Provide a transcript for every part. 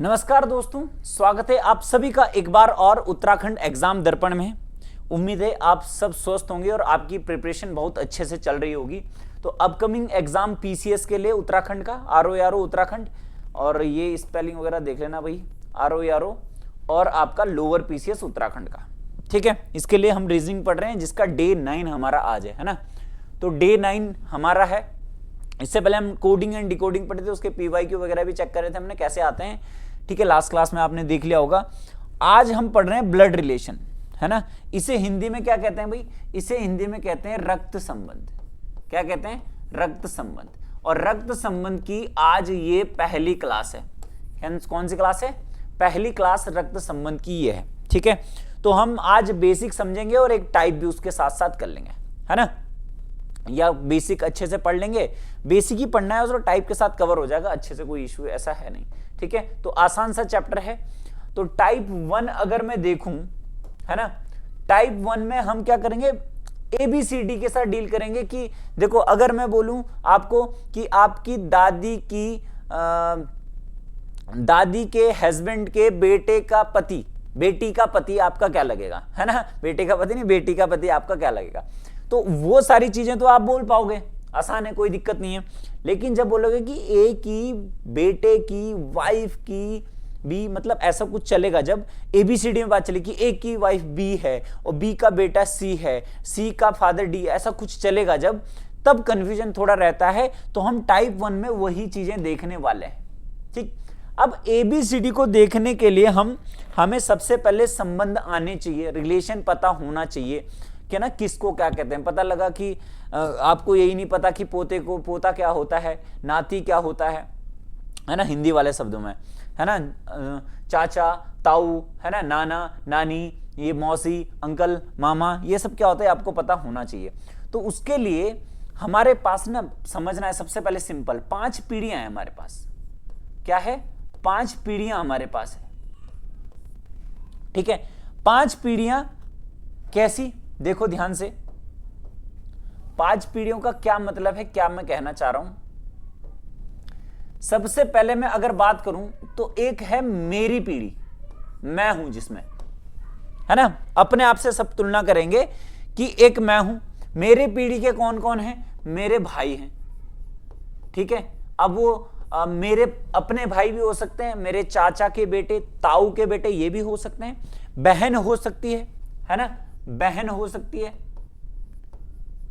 नमस्कार दोस्तों, स्वागत है आप सभी का एक बार और उत्तराखंड एग्जाम दर्पण में। उम्मीद है आप सब स्वस्थ होंगे और आपकी प्रिपरेशन बहुत अच्छे से चल रही होगी। तो अपकमिंग एग्जाम पीसीएस के लिए उत्तराखंड का आरओ उत्तराखंड, और ये स्पेलिंग वगैरह देख लेना भाई, आरओ और आपका लोअर पीसीएस उत्तराखंड का। ठीक है, इसके लिए हम रीजनिंग पढ़ रहे हैं जिसका डे 9 हमारा आज है ना। तो डे 9 हमारा है। इससे पहले हम कोडिंग एंड डिकोडिंग पढ़े थे, उसके पीवाईक्यू वगैरह भी चेक कर रहे थे हमने कैसे आते हैं। ठीक है, लास्ट क्लास में आपने देख लिया होगा। आज हम पढ़ रहे हैं ब्लड रिलेशन, है ना। इसे हिंदी में क्या कहते हैं भाई? इसे हिंदी में कहते हैं रक्त संबंध। क्या कहते हैं? रक्त संबंध। और रक्त संबंध की आज ये पहली क्लास है। कौन सी क्लास है? पहली क्लास रक्त संबंध की ये है। ठीक है, तो हम आज बेसिक समझेंगे और एक टाइप भी उसके साथ साथ कर लेंगे, है ना। या बेसिक अच्छे से पढ़ लेंगे, बेसिक ही पढ़ना है और टाइप के साथ कवर हो जाएगा अच्छे से, कोई इशू ऐसा है नहीं। ठीक है, तो आसान सा चैप्टर है। तो टाइप 1 अगर मैं देखूं, है ना, टाइप 1 में हम क्या करेंगे? एबीसीडी के साथ डील करेंगे। कि देखो, अगर मैं बोलूं आपको कि आपकी दादी के हस्बैंड के बेटे का पति, बेटी का पति आपका क्या लगेगा, है ना। बेटे का पति नहीं, बेटी का पति आपका क्या लगेगा? तो वो सारी चीजें तो आप बोल पाओगे, आसान है, कोई दिक्कत नहीं है। लेकिन जब बोलोगे कि ए की बेटे की वाइफ की बी, मतलब ऐसा कुछ चलेगा जब एबीसीडी में बात चले कि ए की वाइफ बी है और बी का बेटा सी है, सी का फादर डी, ऐसा कुछ चलेगा जब, तब कंफ्यूजन थोड़ा रहता है। तो हम टाइप 1 में वही चीजें देखने वाले हैं। ठीक, अब एबीसीडी को देखने के लिए हमें सबसे पहले संबंध आने चाहिए, रिलेशन पता होना चाहिए कि ना किसको क्या कहते हैं। पता लगा कि आपको यही नहीं पता कि पोते को पोता क्या होता है, नाती क्या होता है ना, हिंदी वाले शब्दों में, है ना। चाचा, ताऊ, है ना, नाना, नानी, ये मौसी, अंकल, मामा, ये सब क्या होता है आपको पता होना चाहिए। तो उसके लिए हमारे पास ना समझना है सबसे पहले सिंपल, 5 पीढ़ियां हैं हमारे पास। क्या है? 5 पीढ़ियां हमारे पास है। ठीक है, 5 पीढ़ियां कैसी? देखो ध्यान से, 5 पीढ़ियों का क्या मतलब है, क्या मैं कहना चाह रहा हूं। सबसे पहले मैं अगर बात करूं तो एक है मेरी पीढ़ी, मैं हूं जिसमें, है ना, अपने आप से सब तुलना करेंगे कि एक मैं हूं। मेरे पीढ़ी के कौन कौन हैं? मेरे भाई हैं। ठीक है, अब वो मेरे अपने भाई भी हो सकते हैं, मेरे चाचा के बेटे, ताऊ के बेटे, ये भी हो सकते हैं। बहन हो सकती है ना, बहन हो सकती है।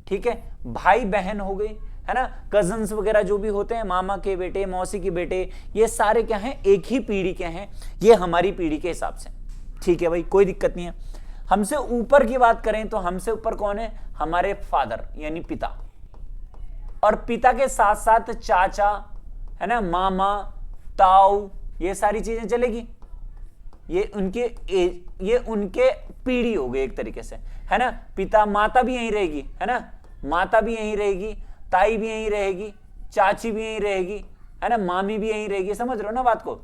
ठीक है, भाई बहन हो गई, है ना, कजन्स वगैरह जो भी होते हैं, मामा के बेटे, मौसी के बेटे, ये सारे क्या हैं? एक ही पीढ़ी के हैं, ये हमारी पीढ़ी के हिसाब से। ठीक है भाई, कोई दिक्कत नहीं है। हमसे ऊपर की बात करें तो हमसे ऊपर कौन है? हमारे फादर यानी पिता, और पिता के साथ साथ चाचा, है ना, मामा, ताऊ, ये सारी चीजें चलेगी। ये उनके पीढ़ी हो गई एक तरीके से, है ना। पिता, माता भी यहीं रहेगी, है ना, माता भी यहीं रहेगी, ताई भी यहीं रहेगी, चाची भी यहीं रहेगी, है ना, मामी भी यहीं रहेगी। समझ रहे हो ना बात को?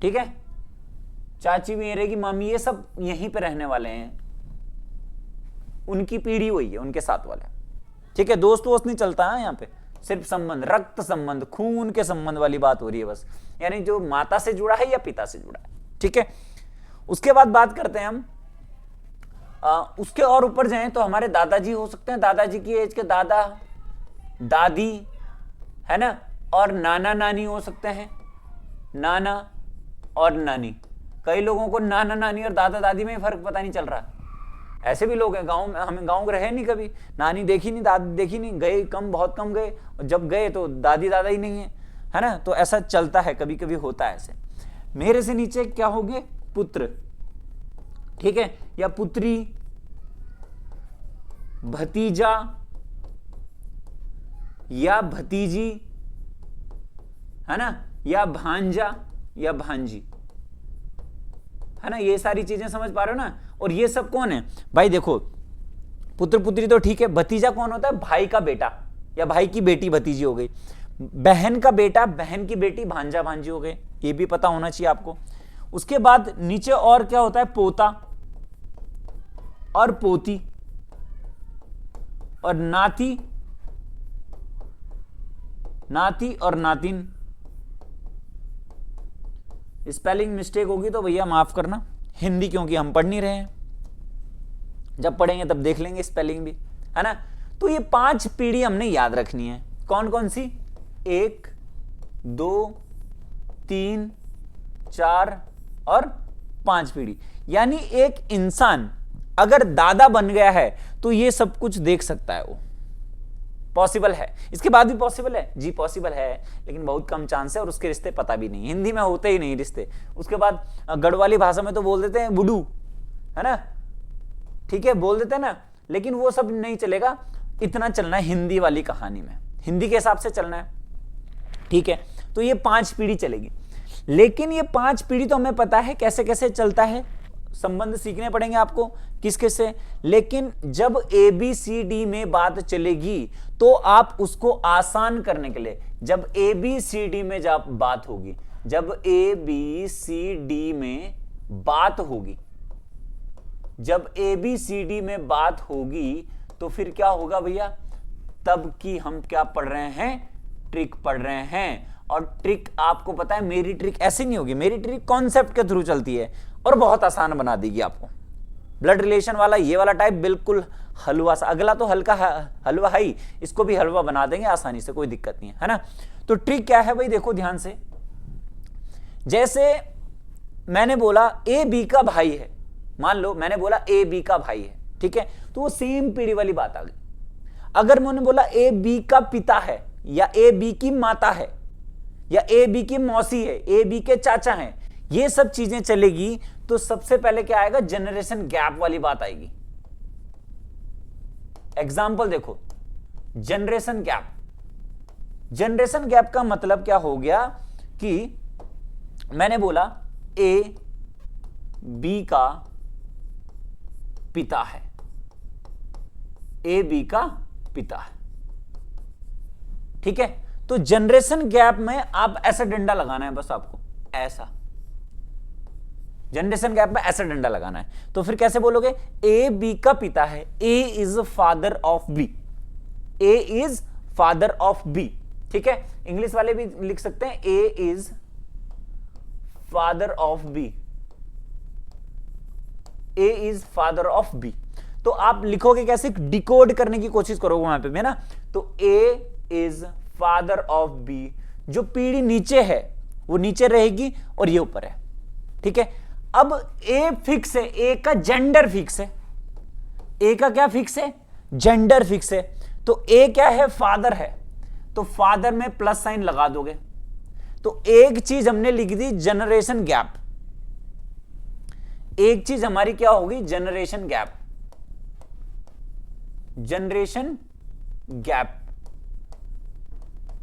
ठीक है, चाची भी यहीं रहेगी, मामी, ये सब यहीं पे रहने वाले हैं, उनकी पीढ़ी वही है, उनके साथ वाले। ठीक है, दोस्त वोस्त नहीं चलता है यहाँ पे, सिर्फ संबंध, रक्त संबंध, खून के संबंध वाली बात हो रही है बस, यानी जो माता से जुड़ा है या पिता से जुड़ा है। ठीक है, उसके बाद बात करते हैं हम, उसके और ऊपर जाएं तो हमारे दादाजी हो सकते हैं, दादाजी की एज के दादा, दादी, है ना, और नाना नानी हो सकते हैं, नाना और नानी। कई लोगों को नाना नानी और दादा दादी में फर्क पता नहीं चल रहा। ऐसे भी लोग हैं गांव में, हमें गांव में रहे नहीं कभी, नानी देखी नहीं, दादी देखी नहीं, गए कम, बहुत कम गए, और जब गए तो दादी दादा ही नहीं है ना। तो ऐसा चलता है, कभी कभी होता है ऐसे। मेरे से नीचे क्या हो गए? पुत्र, ठीक है, या पुत्री, भतीजा या भतीजी, है ना, या भांजा या भांजी, है ना। ये सारी चीजें समझ पा रहे हो ना। और ये सब कौन है भाई? देखो, पुत्र पुत्री तो ठीक है, भतीजा कौन होता है? भाई का बेटा या भाई की बेटी भतीजी हो गई। बहन का बेटा, बहन की बेटी, भांजा भांजी हो गए, ये भी पता होना चाहिए आपको। उसके बाद नीचे और क्या होता है? पोता और पोती और नाती, नाती और नातिन, स्पेलिंग मिस्टेक होगी तो भैया माफ करना, हिंदी क्योंकि हम पढ़ नहीं रहे हैं, जब पढ़ेंगे तब देख लेंगे स्पेलिंग भी, है ना। तो ये 5 पीढ़ी हमने याद रखनी है। कौन कौन सी? 1 2 3 4 और 5 पीढ़ी। यानी एक इंसान अगर दादा बन गया है तो ये सब कुछ देख सकता है, वो पॉसिबल है। इसके बाद भी पॉसिबल है जी, पॉसिबल है, लेकिन बहुत कम चांस है और उसके रिश्ते पता भी नहीं, हिंदी में होते ही नहीं रिश्ते। उसके बाद गढ़वाली भाषा में तो बोल देते हैं बुडू, है ना, ठीक है, बोल देते हैं ना, लेकिन वो सब नहीं चलेगा। इतना चलना है हिंदी वाली कहानी में, हिंदी के हिसाब से चलना है, ठीक है। तो ये 5 पीढ़ी चलेगी, लेकिन ये 5 पीढ़ी तो हमें पता है कैसे कैसे चलता है, संबंध सीखने पड़ेंगे आपको किस किस से। लेकिन जब ABCD में बात चलेगी तो आप उसको आसान करने के लिए, जब ABCD में जब बात होगी, जब ABCD में बात होगी, जब ABCD में बात होगी तो फिर क्या होगा भैया? तब की हम क्या पढ़ रहे हैं? ट्रिक पढ़ रहे हैं। और ट्रिक आपको पता है, मेरी ट्रिक ऐसी नहीं होगी, मेरी ट्रिक कॉन्सेप्ट के थ्रू चलती है और बहुत आसान बना देगी आपको। ब्लड रिलेशन वाला ये वाला टाइप बिल्कुल हलवा सा, अगला तो हल्का हलवा है ही, इसको भी हलवा बना देंगे आसानी से, कोई दिक्कत नहीं है ना। तो ट्रिक क्या है भाई? देखो ध्यान से, जैसे मैंने बोला A B का भाई है, मान लो मैंने बोला A B का भाई है, ठीक है, तो वो सेम पीढ़ी वाली बात आ गई। अगर मैंने बोला A B का पिता है, या A B की माता है, या A B की मौसी है, A B के चाचा हैं, ये सब चीजें चलेगी तो सबसे पहले क्या आएगा? जनरेशन गैप वाली बात आएगी। एग्जाम्पल देखो, जनरेशन गैप। जनरेशन गैप का मतलब क्या हो गया कि मैंने बोला A B का पिता है, A B का पिता है, ठीक है। तो जनरेशन गैप में आप ऐसा डंडा लगाना है, बस आपको ऐसा जनरेशन गैप में ऐसा डंडा लगाना है। तो फिर कैसे बोलोगे? A B का पिता है, A is father of B, A is father of B, ठीक है। इंग्लिश वाले भी लिख सकते हैं A is father of B, A is father of B। तो आप लिखोगे कैसे? डिकोड करने की कोशिश करोगे वहां पे भी, है ना। तो A is father of B, जो पीढ़ी नीचे है वो नीचे रहेगी और ये ऊपर है, ठीक है। अब A फिक्स है, A का जेंडर फिक्स है, A का क्या फिक्स है? जेंडर फिक्स है। तो A क्या है? फादर है, तो फादर में प्लस साइन लगा दोगे। तो एक चीज हमने लिख दी जनरेशन गैप, एक चीज हमारी क्या होगी? जनरेशन गैप, जनरेशन गैप,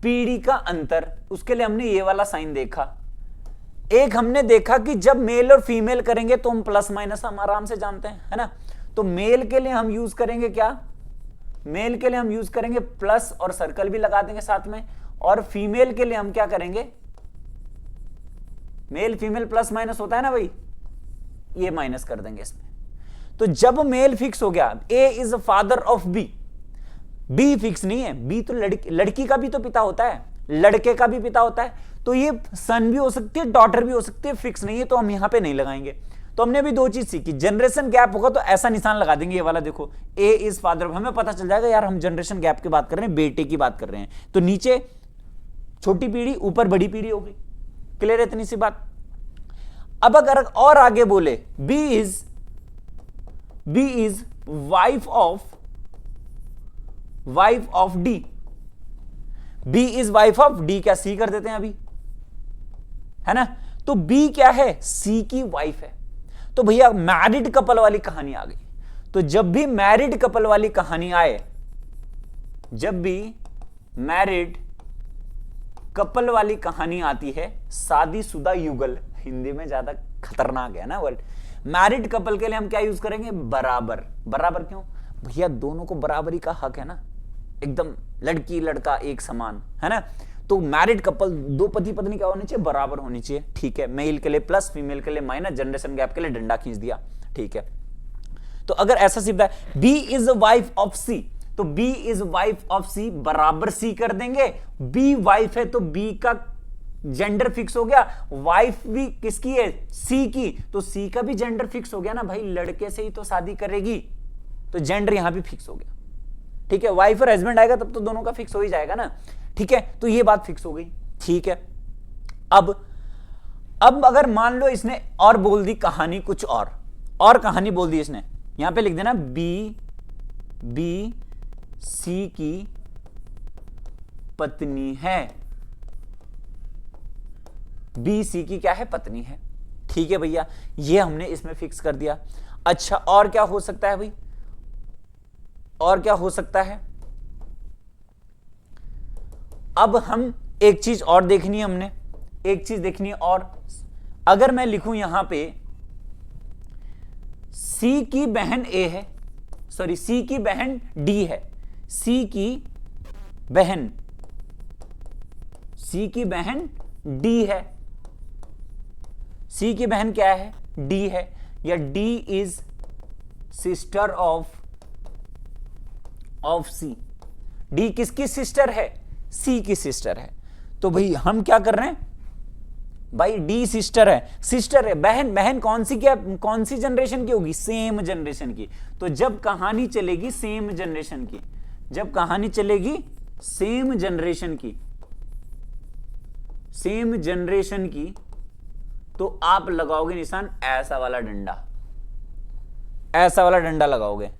पीढ़ी का अंतर। उसके लिए हमने ये वाला साइन देखा। एक हमने देखा कि जब मेल और फीमेल करेंगे तो हम प्लस माइनस हम आराम से जानते हैं, है ना। तो मेल के लिए हम यूज करेंगे क्या? मेल के लिए हम यूज करेंगे प्लस और सर्कल भी लगा देंगे साथ में। और फीमेल के लिए हम क्या करेंगे? मेल फीमेल प्लस माइनस होता है ना भाई, ये माइनस कर देंगे इसमें। तो जब मेल फिक्स हो गया, A is father of B, B fix नहीं है, B तो लड़की का भी तो पिता होता है, लड़के का भी पिता होता है। तो ये सन भी हो सकती है, डॉटर भी हो सकती है, फिक्स नहीं है, तो हम यहां पे नहीं लगाएंगे। तो हमने भी 2 चीज सीखी, जनरेशन गैप होगा तो ऐसा निशान लगा देंगे, ये वाला देखो, A इज फादर, हमें पता चल जाएगा यार हम जनरेशन गैप की बात कर रहे हैं, बेटे की बात कर रहे हैं। तो नीचे छोटी पीढ़ी, ऊपर बड़ी पीढ़ी होगी। क्लियर है इतनी सी बात? अब अगर और आगे बोले B is wife of D, B is wife of D, क्या C कर देते हैं अभी, है ना। तो B क्या है? C की वाइफ है। तो भैया मैरिड कपल वाली कहानी आ गई। तो जब भी मैरिड कपल वाली कहानी आए, जब भी मैरिड कपल वाली कहानी आती है, शादीशुदा युगल, हिंदी में ज्यादा खतरनाक है ना वर्ड। मैरिड कपल के लिए हम क्या यूज करेंगे? बराबर। बराबर क्यों भैया? दोनों को बराबरी का हक है ना, एकदम लड़की लड़का एक समान, है ना। तो मैरिड कपल, 2 पति पत्नी क्या होनी चाहिए? बराबर होनी चाहिए, ठीक है। मेल के लिए प्लस, फीमेल के लिए माइनस, जनरेशन गैप के लिए डंडा खींच दिया, ठीक है। तो अगर ऐसा सीधा है, B is wife of C, तो B is wife of C बराबर C कर देंगे। B वाइफ है तो B का जेंडर फिक्स हो गया, वाइफ भी किसकी है, सी की, तो सी का भी जेंडर फिक्स हो गया ना भाई, लड़के से ही तो शादी करेगी, तो जेंडर यहां भी फिक्स हो गया। ठीक है, वाइफ और हस्बैंड आएगा तब तो दोनों का फिक्स हो ही जाएगा ना। ठीक है, तो ये बात फिक्स हो गई। ठीक है, अब अगर मान लो इसने और बोल दी कहानी कुछ और कहानी बोल दी इसने, यहां पे लिख देना बी सी की पत्नी है, बी सी की क्या है, पत्नी है। ठीक है भैया, ये हमने इसमें फिक्स कर दिया। अच्छा, और क्या हो सकता है भाई, और क्या हो सकता है, अब हम एक चीज और देखनी है, हमने एक चीज देखनी है और, अगर मैं लिखूं यहां पे सी की बहन ए है, सॉरी सी की बहन डी है, सी की बहन डी है, सी की बहन क्या है, डी है, या D is sister of C, D किसकी सिस्टर है, सी की सिस्टर है। तो भाई हम क्या कर रहे हैं भाई, डी सिस्टर है, बहन कौन सी, क्या कौन सी जनरेशन की होगी, सेम जनरेशन की। तो जब कहानी चलेगी सेम जनरेशन की, जब कहानी चलेगी सेम जनरेशन की, तो आप लगाओगे निशान ऐसा वाला डंडा लगाओगे।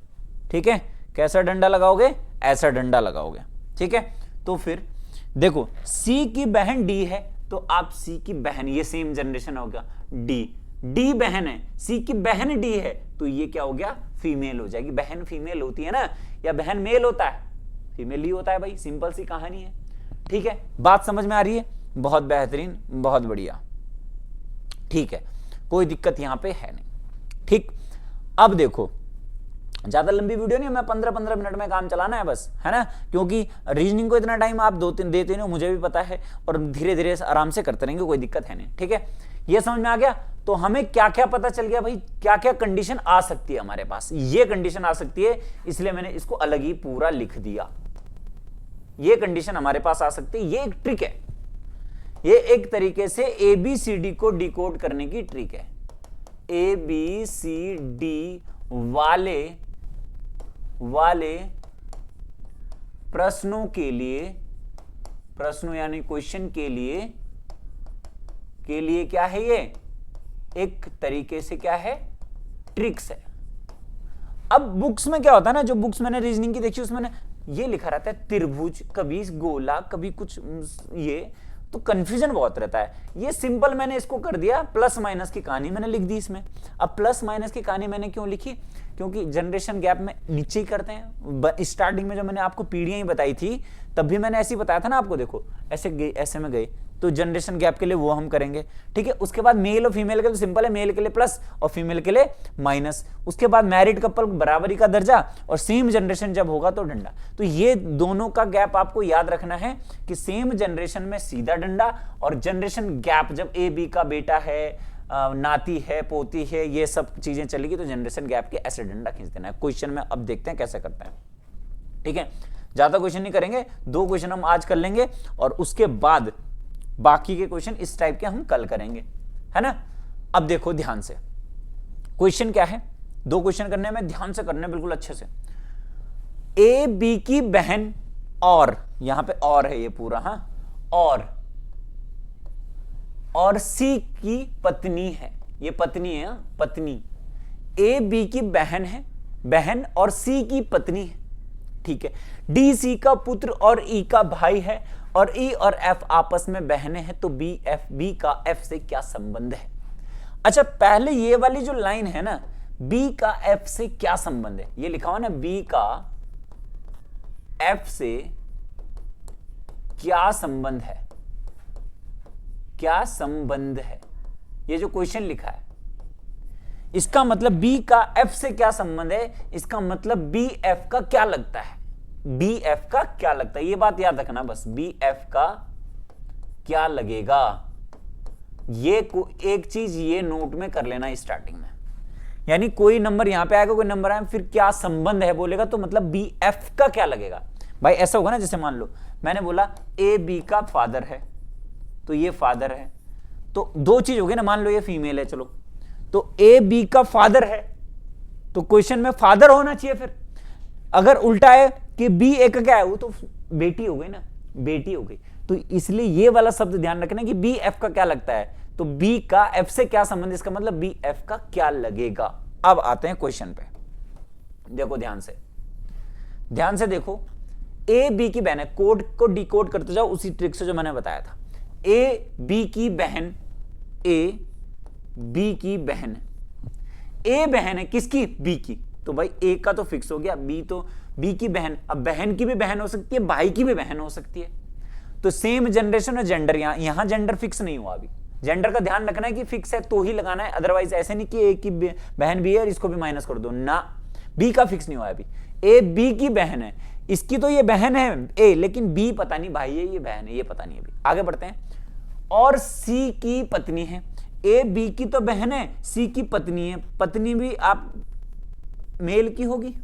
ठीक है, कैसा डंडा लगाओगे, ऐसा डंडा लगाओगे। ठीक है, तो फिर देखो सी की बहन डी है, तो आप सी की बहन, ये सेम जनरेशन हो गया, डी बहन है, सी की बहन डी है, तो ये क्या हो गया, फीमेल हो जाएगी। बहन फीमेल होती है ना, या बहन मेल होता है, फीमेल ही होता है भाई, सिंपल सी कहानी है। ठीक है, बात समझ में आ रही है, बहुत बेहतरीन, बहुत बढ़िया। ठीक है, कोई दिक्कत यहां पे है नहीं। ठीक, अब देखो ज्यादा लंबी वीडियो नहीं, मैं 15-15 मिनट में काम चलाना है बस, है ना, क्योंकि रीजनिंग को इतना टाइम आप 2-3 देते नहीं हो, मुझे भी पता है, और धीरे धीरे आराम से करते रहेंगे, कोई दिक्कत है नहीं। ठीक है, ये समझ में आ गया। तो हमें क्या क्या पता चल गया भाई, क्या क्या कंडीशन आ सकती है हमारे पास, ये कंडीशन आ सकती है, इसलिए मैंने इसको अलग ही पूरा लिख दिया। ये कंडीशन हमारे पास आ सकती है, ये एक ट्रिक है, ये एक तरीके से ABCD को डिकोड करने की ट्रिक है। ABCD वाले प्रश्नों के लिए, प्रश्नों यानी क्वेश्चन के लिए क्या है, ये एक तरीके से क्या है, ट्रिक्स है। अब बुक्स में क्या होता है ना, जो बुक्स मैंने रीजनिंग की देखी उसमें ये लिखा रहता है त्रिभुज, कभी गोला, कभी कुछ, ये तो कंफ्यूजन बहुत रहता है। ये सिंपल मैंने इसको कर दिया, प्लस माइनस की कहानी मैंने लिख दी इसमें। अब प्लस माइनस की कहानी मैंने क्यों लिखी, क्योंकि जनरेशन गैप में नीचे ही करते हैं। स्टार्टिंग में जो मैंने आपको पीढ़ियां ही बताई थी, तब भी मैंने ऐसे ही बताया था ना आपको, देखो ऐसे में गए, तो जनरेशन गैप के लिए वो हम करेंगे। ठीक है, उसके बाद मेल और फीमेल के लिए सिंपल है, मेल के लिए प्लस और फीमेल के लिए माइनस। उसके बाद मैरिड कपल बराबरी का दर्जा, और सेम जनरेशन जब होगा तो डंडा। तो ये दोनों का गैप आपको याद रखना है कि सेम जनरेशन में सीधा डंडा, और जनरेशन गैप जब ए बी का बेटा है, नाती है, पोती है, ये सब चीजें चलेगी, तो जनरेशन गैप के ऐसे डंडा खींच देना है। क्वेश्चन में अब देखते हैं कैसे करते हैं। ठीक है, ज्यादा क्वेश्चन नहीं करेंगे, 2 क्वेश्चन हम आज कर लेंगे, और उसके बाद बाकी के क्वेश्चन इस टाइप के हम कल करेंगे, है ना। अब देखो ध्यान से, क्वेश्चन क्या है, 2 क्वेश्चन करने में ध्यान से करने, बिल्कुल अच्छे से। ए बी की बहन, और यहां पे और है ये पूरा, हाँ, और सी की पत्नी है, ये पत्नी है, पत्नी। ए बी की बहन है, बहन, और सी की पत्नी है। ठीक है, डी सी का पुत्र और ई का भाई है, और ई और एफ आपस में बहनें हैं, तो बी का एफ से क्या संबंध है। अच्छा, पहले ये वाली जो लाइन है ना, बी का एफ से क्या संबंध है, ये लिखा हुआ ना, बी का एफ से क्या संबंध है, क्या संबंध है, ये जो क्वेश्चन लिखा है, इसका मतलब बी का एफ से क्या संबंध है, इसका मतलब बी एफ का क्या लगता है, बी एफ का क्या लगता है, ये बात याद रखना बस, बी एफ का क्या लगेगा। ये एक चीज ये नोट में कर लेना स्टार्टिंग में, यानी कोई नंबर यहां पे आएगा, कोई नंबर आएगा, फिर क्या संबंध है बोलेगा, तो मतलब बी एफ का क्या लगेगा। भाई ऐसा होगा ना, जैसे मान लो मैंने बोला ए बी का फादर है, तो ये फादर है। तो दो चीज हो गई ना, मान लो ये फीमेल है, चलो तो ए बी का फादर है, तो क्वेश्चन में फादर होना चाहिए। फिर अगर उल्टा है कि बी ए का क्या है, वो तो बेटी हो गई ना, बेटी हो गई। तो इसलिए ये वाला शब्द ध्यान रखना कि बी एफ का क्या लगता है, तो बी का एफ से क्या संबंध, इसका मतलब बी एफ का क्या लगेगा। अब आते हैं क्वेश्चन पे, देखो ध्यान से देखो, ए बी की बहन है, कोड को डिकोड करते जाओ उसी ट्रिक से जो मैंने बताया था। ए बी की बहन, ए बी की बहन, ए बहन है किसकी, बी की, तो भाई ए का तो फिक्स हो गया, बी तो बी की बहन। अब बहन की भी बहन हो सकती है, भाई की भी बहन हो सकती है। तो सेम जनरेशन और जेंडर, यहां जेंडर फिक्स नहीं हुआ अभी, जेंडर का ध्यान रखना है कि फिक्स है तो ही लगाना है, अदरवाइज ऐसे नहीं कि ए की बहन भी है और इसको भी माइनस कर दो ना, बी का फिक्स नहीं हुआ अभी। ए बी की बहन है, इसकी तो ये बहन है ए, लेकिन बी पता नहीं भाई है ये बहन है, ये पता नहीं। अभी आगे बढ़ते हैं। और सी की पत्नी है, ए बी की तो बहन है, सी की पत्नी है, पत्नी भी आप मेल की होगी,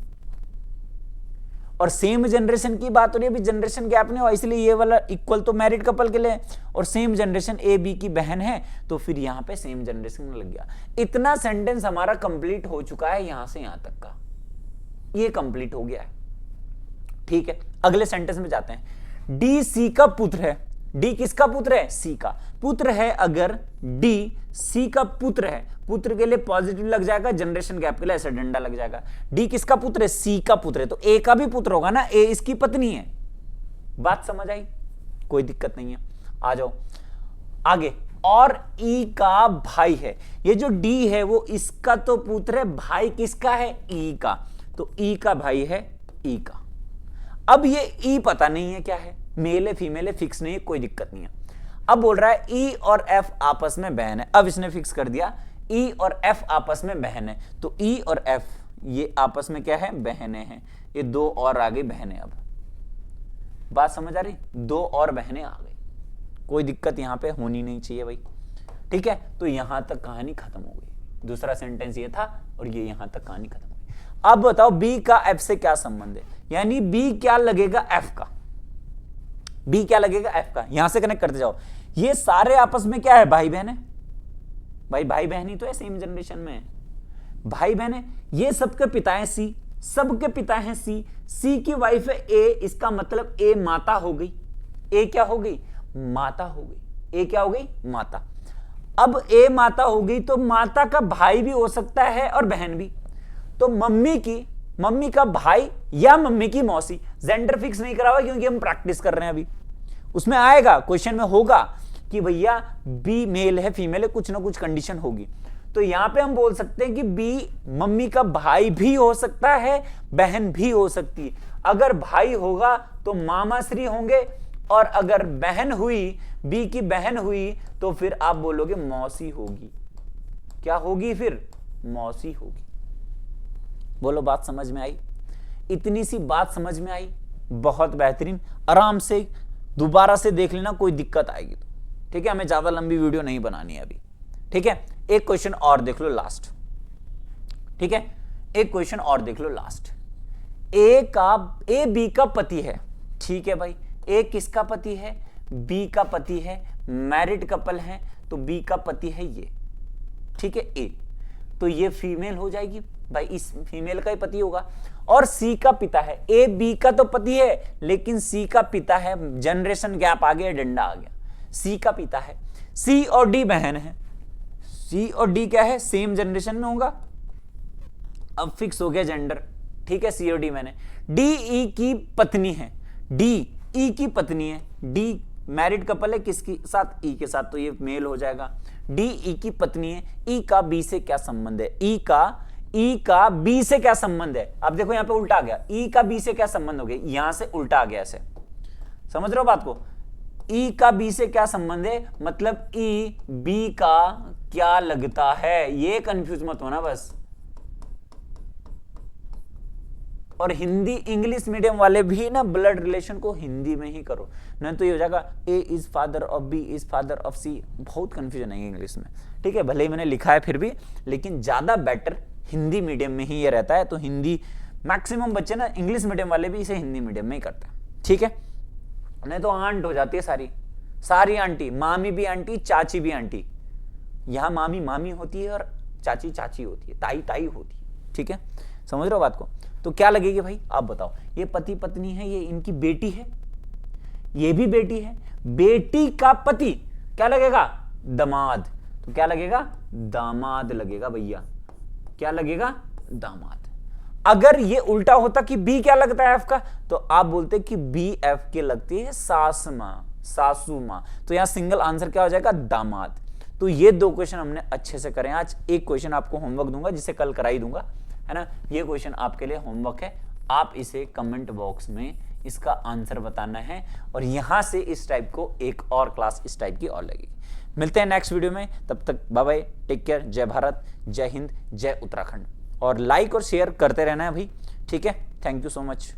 और सेम जनरेशन की बात हो रही है, अभी जनरेशन गैप नहीं हुआ, इसलिए ये वाला इक्वल तो मैरिड कपल के लिए, और सेम जनरेशन ए बी की बहन है, तो फिर यहां पे सेम जनरेशन लग गया। इतना सेंटेंस हमारा कंप्लीट हो चुका है, यहां से यहां तक का ये कंप्लीट हो गया है। ठीक है, अगले सेंटेंस में जाते हैं। डी सी का पुत्र है, डी किसका पुत्र है, सी का पुत्र है। अगर डी सी का पुत्र है, पुत्र के लिए पॉजिटिव लग जाएगा, जनरेशन गैप के लिए ऐसा डंडा लग जाएगा। डी किसका पुत्र है, सी का पुत्र है, तो ए का भी पुत्र होगा ना, ए इसकी पत्नी है। बात समझ आई, कोई दिक्कत नहीं है। आ जाओ आगे। और ई का भाई है, ये जो डी है वो इसका तो पुत्र है, भाई किसका है, ई का, तो ई का भाई है ई का। अब ये ई पता नहीं है क्या है, मेल है फीमेल है, फिक्स नहीं है, कोई दिक्कत नहीं है। अब बोल रहा है ई और एफ आपस में बहन है, अब इसने फिक्स कर दिया ई और एफ आपस में बहन है, तो ई और एफ ये आपस में क्या है, बहनें हैं। ये दो और आ गई बहनें। अब बात समझ आ रही, दो और बहनें आ गई, कोई दिक्कत यहां पे होनी नहीं चाहिए भाई। ठीक है, तो यहां तक कहानी खत्म हो गई। दूसरा सेंटेंस ये था और ये यहां तक कहानी खत्म हो गई। अब बताओ बी का एफ से क्या संबंध है, यानी बी क्या लगेगा एफ का, बी क्या लगेगा एफ का, यहां से कनेक्ट करते जाओ। ये सारे आपस में क्या है, भाई बहन है, भाई भाई बहन ही तो है, सेम जनरेशन में भाई बहन है। ये सबके पिता है सी, सबके पिता है सी, सी की वाइफ है ए, इसका मतलब ए माता हो गई, ए क्या हो गई, माता हो गई, ए क्या हो गई, माता। अब ए माता हो गई तो माता का भाई भी हो सकता है और बहन भी, तो मम्मी का भाई या मम्मी की मौसी, जेंडर फिक्स नहीं करा हुआ क्योंकि हम प्रैक्टिस कर रहे हैं अभी। उसमें आएगा क्वेश्चन में होगा कि भैया बी मेल है फीमेल है, कुछ ना कुछ कंडीशन होगी, तो यहां पे हम बोल सकते हैं कि बी मम्मी का भाई भी हो सकता है, बहन भी हो सकती है। अगर भाई होगा तो मामा श्री होंगे, और अगर बहन हुई, बी की बहन हुई, तो फिर आप बोलोगे मौसी होगी। क्या होगी फिर, मौसी होगी। बोलो बात समझ में आई, इतनी सी बात समझ में आई, बहुत बेहतरीन। आराम से दोबारा से देख लेना, कोई दिक्कत आएगी तो ठीक है, हमें ज्यादा लंबी वीडियो नहीं बनानी है अभी। ठीक है, एक क्वेश्चन और देख लो लास्ट। ठीक है, एक क्वेश्चन और देख लो लास्ट। ए बी का पति है, ठीक है भाई, ए किसका पति है, बी का पति है, मैरिड कपल है, तो बी का पति है ये, ठीक है ए, तो ये फीमेल हो जाएगी भाई, इस फीमेल का ही पति होगा। और सी का पिता है, ए बी का तो पति है लेकिन सी का पिता है, जनरेशन गैप आ गया, डंडा आ गया, सी का पिता है। सी और डी बहन है, सी और डी क्या है, सेम जनरेशन में होगा, अब फिक्स हो गया जेंडर। ठीक है, सी और डी बहन है। डी ई की पत्नी है, डी ई की पत्नी है, डी मैरिड कपल है किसके साथ, ई के साथ, तो ये मेल हो जाएगा। डी ई की पत्नी है, ई का बी से क्या संबंध है, ई का बी से क्या संबंध है। अब देखो यहां पे उल्टा आ गया, ई का बी से क्या संबंध हो गया, यहां से उल्टा आ गया, ऐसे समझ रहे हो बात को। ई का बी से क्या संबंध है, मतलब ई बी का क्या लगता है, ये कंफ्यूज मत होना बस। और हिंदी इंग्लिश मीडियम वाले भी ना ब्लड रिलेशन को हिंदी में ही करो, नहीं तो ये हो जाएगा A is father of B is father of C, बहुत कंफ्यूजन है इंग्लिश में। ठीक है, भले ही मैंने लिखा है फिर भी, लेकिन ज्यादा बेटर हिंदी मीडियम में ही ये रहता है। तो हिंदी मैक्सिमम बच्चे ना, इंग्लिश मीडियम वाले भी इसे हिंदी मीडियम में ही करते हैं। ठीक है, नहीं तो आंट हो जाती है सारी, सारी आंटी, मामी भी आंटी, चाची भी आंटी। यहां मामी मामी होती है और चाची चाची होती है, ताई ताई होती है। ठीक है, समझ रहे हो बात को? तो क्या लगेगी भाई, आप बताओ। ये पति पत्नी है, ये इनकी बेटी है, ये भी बेटी है, बेटी का पति क्या लगेगा, दामाद। तो क्या लगेगा, दामाद लगेगा भैया। क्या लगेगा, दामाद। अगर ये उल्टा होता कि बी क्या लगता है एफ का, तो आप बोलते कि बी एफ के लगती है सास मां, सासू मां। तो यहां सिंगल आंसर क्या हो जाएगा, दामाद। तो ये 2 क्वेश्चन हमने अच्छे से करें आज। एक क्वेश्चन आपको होमवर्क दूंगा, जिसे कल कराई दूंगा, है ना। ये क्वेश्चन आपके लिए होमवर्क है, आप इसे कमेंट बॉक्स में इसका आंसर बताना है। और यहां से इस टाइप को एक और क्लास इस टाइप की और लगेगी। मिलते हैं नेक्स्ट वीडियो में, तब तक बाय बाय, टेक केयर, जय भारत, जय हिंद, जय उत्तराखंड। और लाइक और शेयर करते रहना है भाई, ठीक है। Thank you so much.